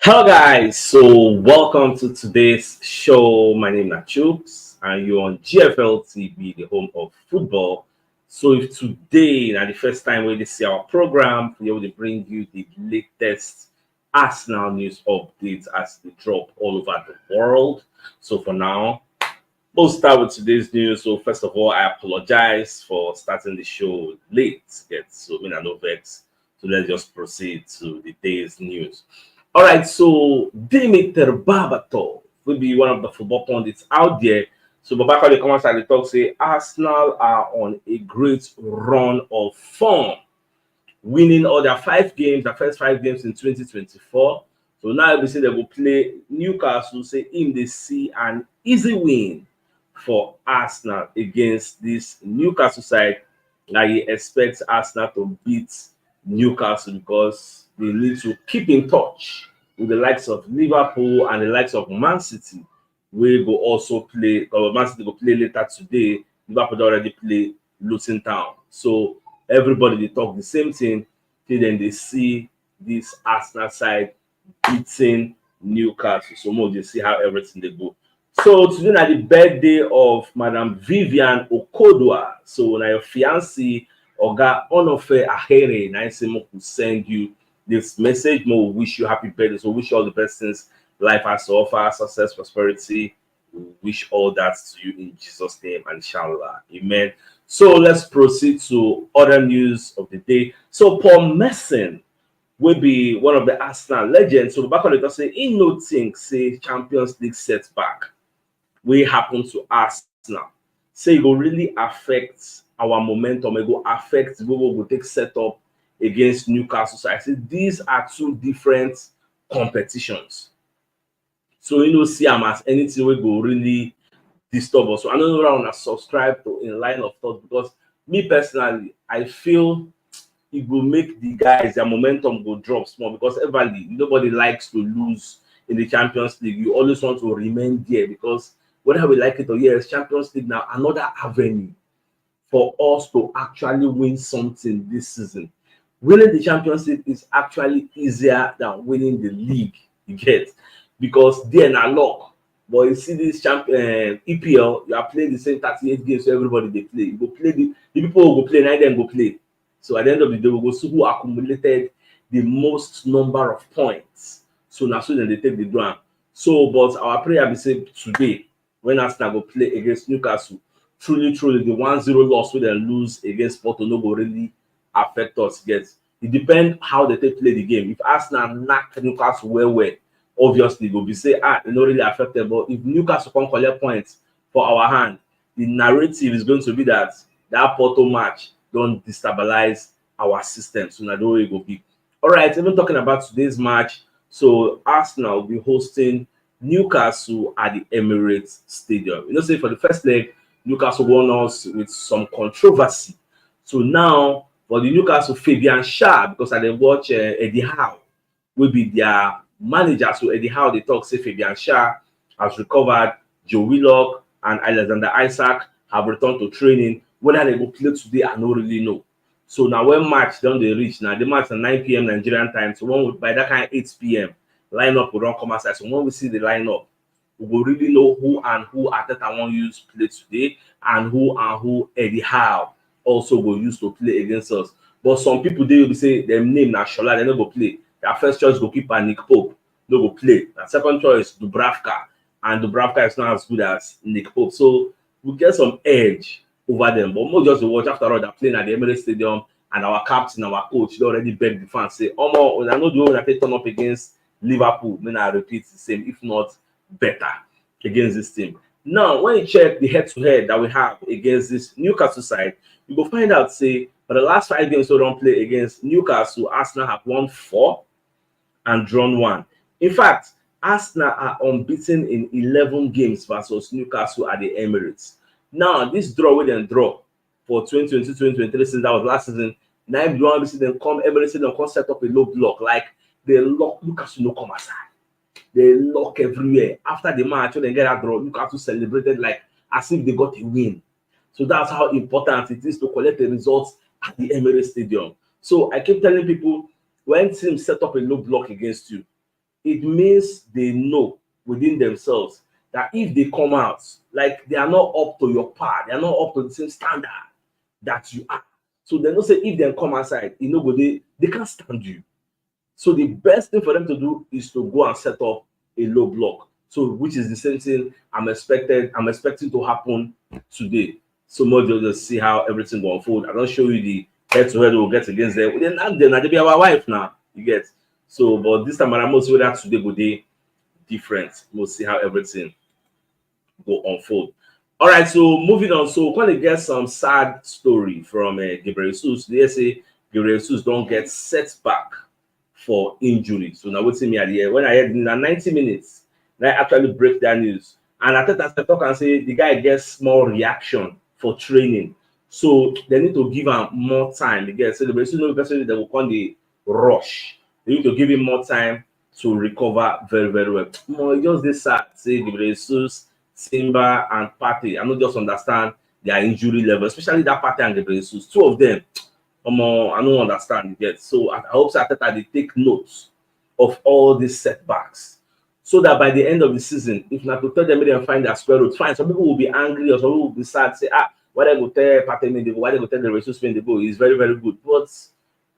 Hello guys, so welcome to today's show. My name is CHUKS and you're on GFL TV, the home of football. So if today na the first time we see our program, we will bring you the latest Arsenal news updates as they drop all over the world. So for now, we'll start with today's news. So first of all, I apologize for starting the show late. So I no vex. So let's just proceed to the day's news. All right, so Dimitar Berbatov will be one of the football pundits out there. So Babaka they come outside the talk say Arsenal are on a great run of form, winning all their their first 5 games in 2024. So now they say they will play Newcastle, say in the see an easy win for Arsenal against this Newcastle side. Now he expects Arsenal to beat Newcastle because they need to keep in touch with the likes of Liverpool and the likes of Man City. We go also play, or Man City go play later today. Liverpool already play Luton Town. So everybody they talk the same thing till then they see this Arsenal side beating Newcastle. So more they see how everything they go. So today na the birthday of Madam Vivian Okodwa. So na your fiancé Oga Onofe Ahere na say mo could send you this message. Mo wish you happy birthday. So wish you all the best things life has to offer, success, prosperity. We wish all that to you in Jesus' name and inshallah. Amen. So let's proceed to other news of the day. So Paul Merson will be one of the Arsenal legends. So back on the say in no think say Champions League setback will happen to Arsenal. Say it will really affect our momentum. It will affect the way we will take setup against Newcastle. So I say these are two different competitions. So see them as anything will go really disturb us. So I don't know how to subscribe to in line of thought because me personally, I feel it will make the guys their momentum go drop small because everybody nobody likes to lose in the Champions League. You always want to remain there because whether we like it or yes, Champions League now another avenue for us to actually win something this season. Winning the Champions League is actually easier than winning the league. You get because there na luck. But you see this EPL, you are playing the same 38 games, so everybody they play. You go play the people who go play, and then go play. So at the end of the day, we go see who accumulated the most number of points. So now so then they take the drum. So, but our prayer be say today, when Arsenal go play against Newcastle, truly, the 1-0 loss we then lose against Porto no go really affect us yet. It depends how they take play the game. If Arsenal knock Newcastle well, obviously go be say it no really affected. But if Newcastle can collect points for our hand, the narrative is going to be that Porto match don't destabilize our system. So now the way it will be. All right, even talking about today's match. So Arsenal will be hosting Newcastle at the Emirates Stadium. Say for the first leg, Newcastle won us with some controversy. So now for the Newcastle Fabian Schär, because I watch Eddie Howe will be their manager. So Eddie Howe they talk say Fabian Schär has recovered, Joe Willock and Alexander Isaac have returned to training. Whether they will play today, I don't really know. So now when match don't they reach now, the match at 9 p.m. Nigerian time. So when by that kind 8 p.m. lineup will don't come outside. So when we see the lineup, we will really know who Arteta won't use play today and who Eddie Howe also will use to play against us. But some people they will say them name Nashola, they no go play. Their first choice goalkeeper Nick Pope no go play. Their second choice Dubravka, and Dubravka is not as good as Nick Pope. So we get some edge over them. But more just to watch after all they're playing at the Emirates Stadium and our captain, our coach, they already begged the fans say, "Oh, I know the way they turn up against Liverpool, then I repeat the same, if not better against this team." Now, when you check the head-to-head that we have against this Newcastle side, you will find out, say, for the last 5 games we don't play against Newcastle, Arsenal have won 4 and drawn 1. In fact, Arsenal are unbeaten in 11 games versus Newcastle at the Emirates. Now, this draw we then draw for 2022-2023 since that was last season. Now, if you want to see them come, Emirates them come set up a low block like they lock Newcastle no come aside. They lock everywhere. After the match, when they get that draw, Newcastle celebrated like as if they got a win. So that's how important it is to collect the results at the Emirates Stadium. So I keep telling people when teams set up a low block against you, it means they know within themselves that if they come out, like they are not up to your par, they are not up to the same standard that you are. So they don't say if they come outside, you know, they can't stand you. So the best thing for them to do is to go and set up a low block. So which is the same thing I'm expecting to happen today. So much just see how everything will unfold. I don't show you the head-to-head we'll get against them. We didn't ask them, they be our wife now. You get. So, but this time I'm also that today will be different. We'll see how everything will unfold. All right, so moving on. So we're going to get some sad story from Gabriel Jesus. They say Gabriel Jesus don't get set back for injury. So now what's me at the end? When I had in 90 minutes, I actually break that news. And I talk and say the guy gets small reaction for training. So they need to give him more time. They get celebration, no person they will call the rush. They need to give him more time to recover very, very well. More just this sad, say Gabriel Jesus, Simba, and Partey. I don't just understand their injury level, especially that Partey and Gabriel Jesus. Two of them. I don't understand yet. So I hope that they take notes of all these setbacks, so that by the end of the season, if not to tell them they find their square root, fine. Some people will be angry or some people will be sad, say, why they go tell Partey they go, why they go tell the resource they go is very, very good. But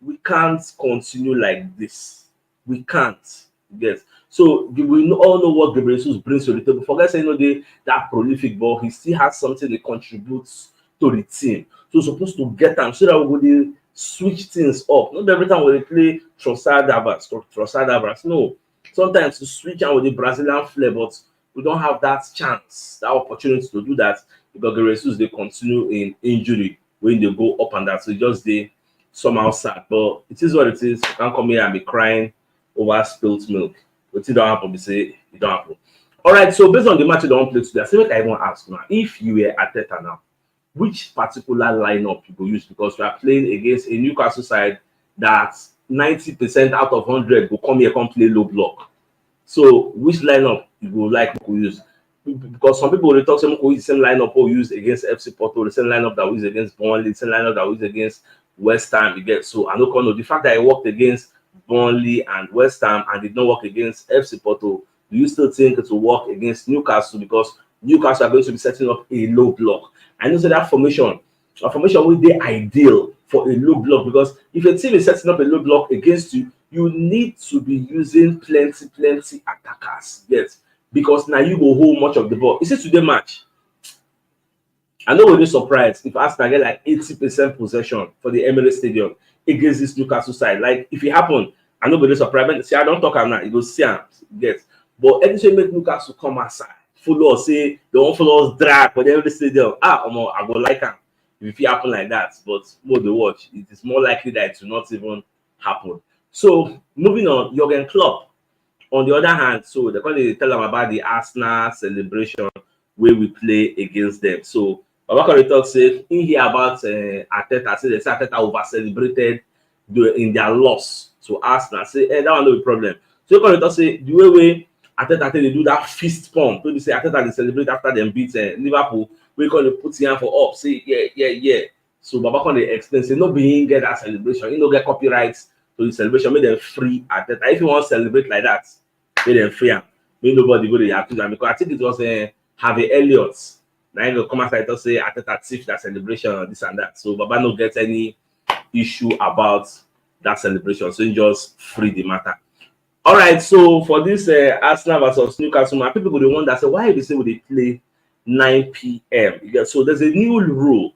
we can't continue like this. We can't. Yes. So we all know what Gabriel Jesus brings to the table. Forget saying that prolific ball, he still has something that contributes to the team. So supposed to get them so that we will switch things up. Not every time we play Trossard Abras. No. Sometimes to switch out with the Brazilian flair, but we don't have that chance, that opportunity to do that because Gabriel Jesus they continue in injury when they go up and down. So just they somehow sad. But it is what it is. You can't come here and be crying over spilt milk. But it don't happen, we say it don't happen. All right, so based on the match you don't play today, I say what I want to ask now. If you were Arteta now, which particular lineup you will use? Because we are playing against a Newcastle side that 90% out of 100 will come here and play low block. So which lineup you would like to use? Because some people will talk some the same lineup we use against FC Porto, the same lineup that we use against Burnley, the same lineup that we use against West Ham. You get so I don't know the fact that I worked against Burnley and West Ham and did not work against FC Porto. Do you still think it will work against Newcastle? Because Newcastle are going to be setting up a low block. I know that formation will be ideal for a low block because if a team is setting up a low block against you, you need to be using plenty attackers. Yes, because now you go hold much of the ball. Is it today match? I know we're really surprised if Arsenal get like 80% possession for the Emirates Stadium against this Newcastle side. Like if it happen, I know we're really surprised. See, I don't talk now. It goes see yes. But anything make Newcastle come outside. Follow us, say they won't follow us drag for the Emirates Stadium. I go like them if it happen like that. But more the watch, it is more likely that it will not even happen. So moving on, Jurgen Klopp. On the other hand, so they're going to tell them about the Arsenal celebration where we play against them. So Babakari talk say in here about Arteta. Say they say Arteta over celebrated in their loss to Arsenal. Say that one no problem. So you're going to talk say the way Arteta they do that fist pump. So they say Arteta they celebrate after them beat Liverpool. We're going to put him for up. Say yeah. So Babakari explain say no being get that celebration. You know get copyrights to the celebration. Make them free Arteta. If you want to celebrate like that, make them free. Make nobody go to accuse them because I think it was Harvey Elliott. Now you go come outside and say Arteta thief that celebration or this and that. So Baba no get any issue about that celebration. So you just free the matter. All right. So for this Arsenal versus Newcastle, people go wonder say why they say they play 9 p.m. So there's a new rule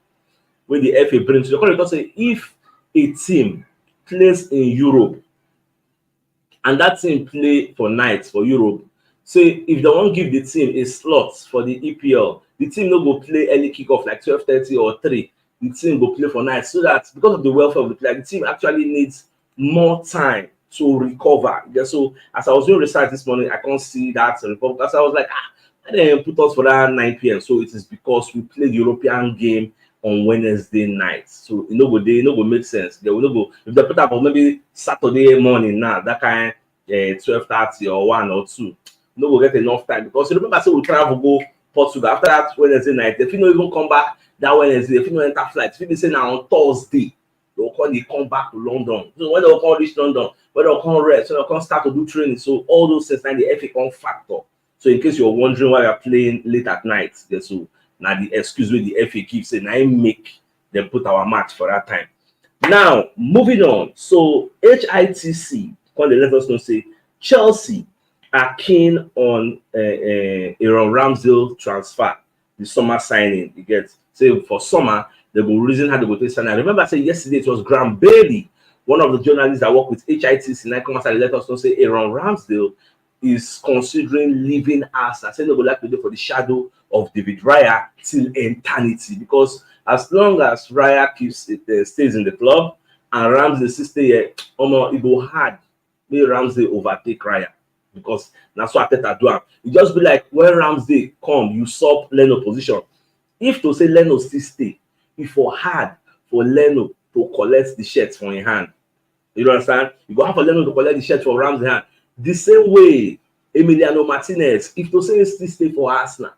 when the FA brings. They're going to say if a team plays in Europe and that team play for nights for Europe, say if they won't give the team a slot for the EPL, the team no go play early kickoff like 12:30 or 3. The team go play for night so that because of the welfare of the player, the team actually needs more time to recover. Yeah, so as I was doing research this morning, I can't see that report because I was like, and then put us for that 9 p.m. So it is because we played the European game on Wednesday night. So it no go make sense. They will not go if they put up on maybe Saturday morning now, that kind 12:30 or 1 or 2. No go get enough time because you remember say we travel go Portugal after that Wednesday night. If you don't even come back that Wednesday, if you don't enter flight, if you say now on Thursday, they'll come back to London. So when they'll come reach London, when they come rest, when they come start to do training. So all those things now the FA come factor. So in case you're wondering why you're playing late at night, so now the excuse with the FA keeps saying I make them put our match for that time. Now moving on. So HITC come they let us know say Chelsea are keen on Aaron Ramsdale transfer, the summer signing. You get say for summer they go reason how they go take sign. I remember I said yesterday it was Graham Bailey, one of the journalists that work with HITC, and come and let us know say Aaron Ramsdale is considering leaving us. I said they would like to do for the shadow of David Raya till eternity, because as long as Raya keeps it stays in the club and Ramsdale still stay here, it go hard may Ramsdale overtake Raya, because that's what Ateta do. It just be like when Ramsdale come, you sub Leno position. If to say Leno still stay, if for hard for Leno to collect the shirts from your hand, you understand? You go have for Leno to collect the shirts from Ramsdale hand. The same way Emiliano Martinez, if to say still stay for Arsenal,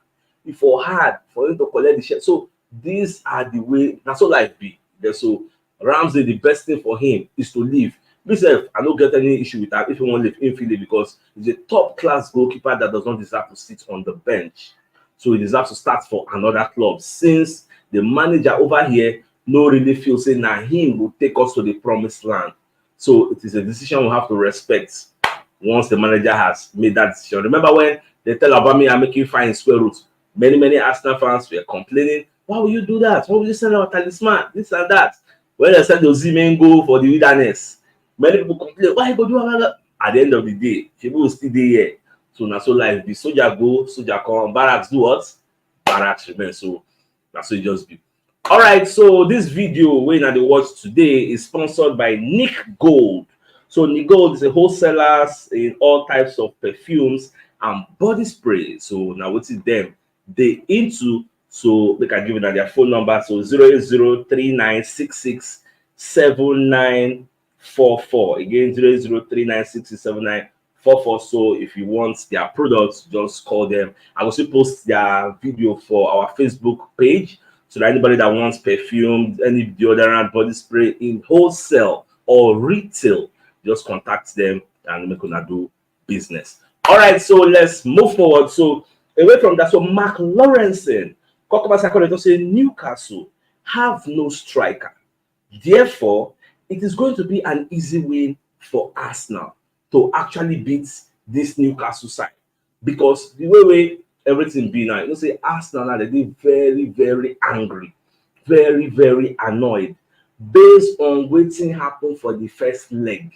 if for hard for him to collect the shirts. So these are the way. That's all life be. So Ramsdale, the best thing for him is to leave. Myself, I don't get any issue with that if you want to leave infield, because he's a top class goalkeeper that does not deserve to sit on the bench. So he deserves to start for another club, since the manager over here no really feel say now him will take us to the promised land. So it is a decision we have to respect once the manager has made that decision. Remember when they tell Obama I'm making fine square root? Many Arsenal fans were complaining, why will you do that? Why will you send our talisman? This and that. When they said the Osimhen go for the wilderness, many people complain, why you go do that? At the end of the day, people will still be here. So now so life be soldier go, soldier come, barracks do what? Barracks remain. So that's what it just be. All right, so this video we now watch today is sponsored by Nick Gold. So Nick Gold is a wholesaler in all types of perfumes and body spray. So now what's it them they into? So they can give you their phone number. So 08039667944. Again, 08039667944. So if you want their products, just call them. I will also post their video for our Facebook page. So that anybody that wants perfume, any deodorant, body spray in wholesale or retail, just contact them and make una do business. All right, so let's move forward. So away from that, so Mark Lawrenson, Kokoma Sakura say Newcastle have no striker. Therefore, it is going to be an easy win for Arsenal to actually beat this Newcastle side, because the way everything be now, you know, say Arsenal now they very angry, very annoyed based on waiting happen for the first leg.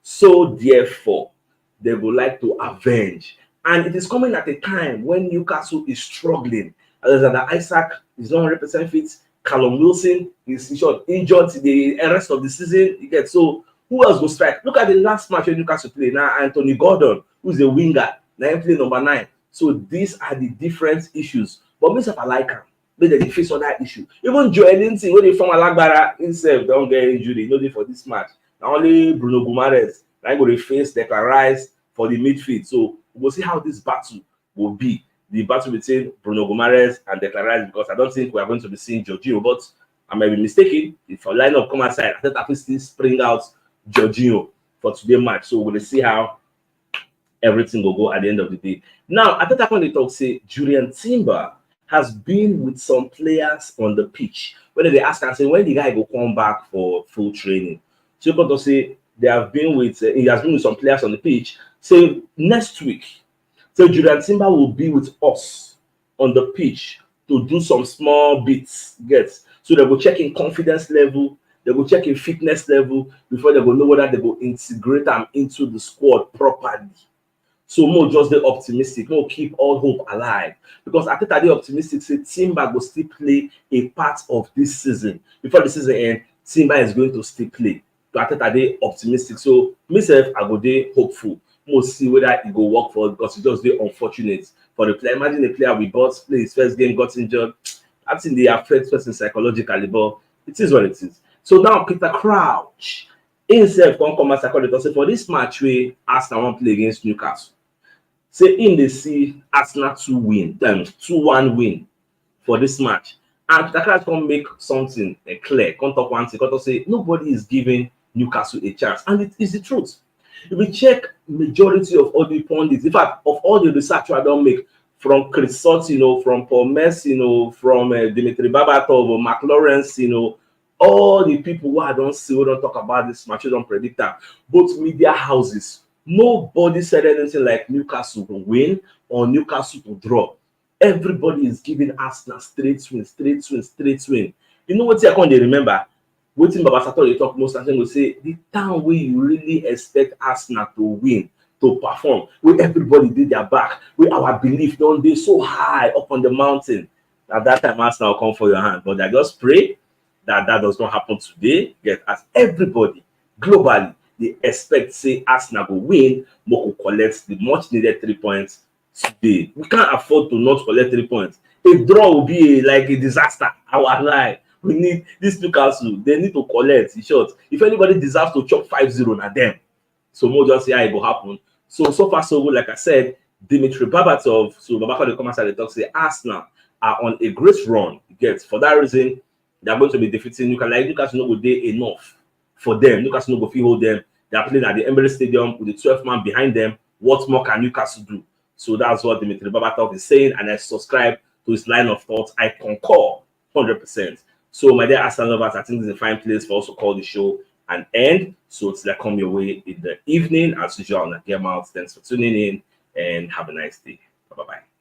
So therefore, they would like to avenge, and it is coming at a time when Newcastle is struggling. Alexander Isaac is not 100% fit. Callum Wilson is injured the rest of the season. You get, so who else will strike? Look at the last match when Newcastle play now. Anthony Gordon, who's a winger, now play number 9. So these are the different issues. But myself, I like him. But they face on that issue. Even Joel Linton, when they from Alagbara himself, don't get injured. No need for this match. Now only Bruno Guimaraes now going to face Declan Rice for the midfield. So we'll see how this battle will be. The battle between Bruno Guimaraes and Declan Rice, because I don't think we are going to be seeing Jorginho, but I may be mistaken. If our lineup come outside, I think I will still spring out Jorginho for today's match. So we'll see how everything will go at the end of the day. Now, at that point, they talk say Julian Timber has been with some players on the pitch. When they ask and say when the guy will come back for full training, so you to say they have been with he has been with some players on the pitch. So next week, so Julian Timber will be with us on the pitch to do some small bits. So they will check in confidence level, they will check in fitness level before they will know whether they will integrate them into the squad properly. So more just the optimistic, more keep all hope alive. Because I think that the optimistic say Timber will still play a part of this season. Before the season ends, Timber is going to still play. So I think that they optimistic. So myself, I go there hopeful. We'll see whether it will work for us, because it's just very unfortunate for the player. Imagine a player we bought, play his first game, got injured. I think they affect person psychologically, but it is what it is. So now Peter Crouch himself come as a say for this match where Arsenal won't play against Newcastle. Say in the see Arsenal 2-1 win for this match. And Peter Crouch can make something clear. Come talk one thing, come say nobody is giving Newcastle a chance. And it is the truth. If we check majority of all the pundits, in fact, of all the research I don't make, from Chris Sutton, from Paul Mercy, from Dimitri Babatov, or Mark Lawrence, all the people who I don't see, who don't talk about this match, who don't predict that. Both media houses, nobody said anything like Newcastle will win or Newcastle will draw. Everybody is giving Arsenal straight win, straight win, straight win. You know what I can't remember? Wetin Baba Sato dey talk most times, go say the time wey you really expect Arsenal to win, to perform, wey everybody dey their back, wey our belief don dey so high up on the mountain. At that time, Arsenal come for your hand. But I just pray that that does not happen today. Yet, as everybody globally, they expect say Arsenal will win, but will collect the much needed 3 points today. We can't afford to not collect 3 points. A draw will be like a disaster. Our life. We need this Newcastle. They need to collect. In short, if anybody deserves to chop 5-0, na them. So more just see how it will happen. So far so good. Like I said, Dimitri Babatov. So Babaka the comments at the talk say Arsenal are on a great run. Get for that reason they are going to be defeating Newcastle. Like Newcastle no go dey enough for them. Newcastle no go fit hold them. They are playing at the Emirates Stadium with the 12th man behind them. What more can Newcastle do? So that's what Dimitri Babatov is saying, and I subscribe to his line of thought. I concur 100%. So, my dear Arsenal lovers, I think this is a fine place for us to call the show an end. So, till I come your way in the evening, as usual, on the Dear Mouth. Thanks for tuning in and have a nice day. Bye bye.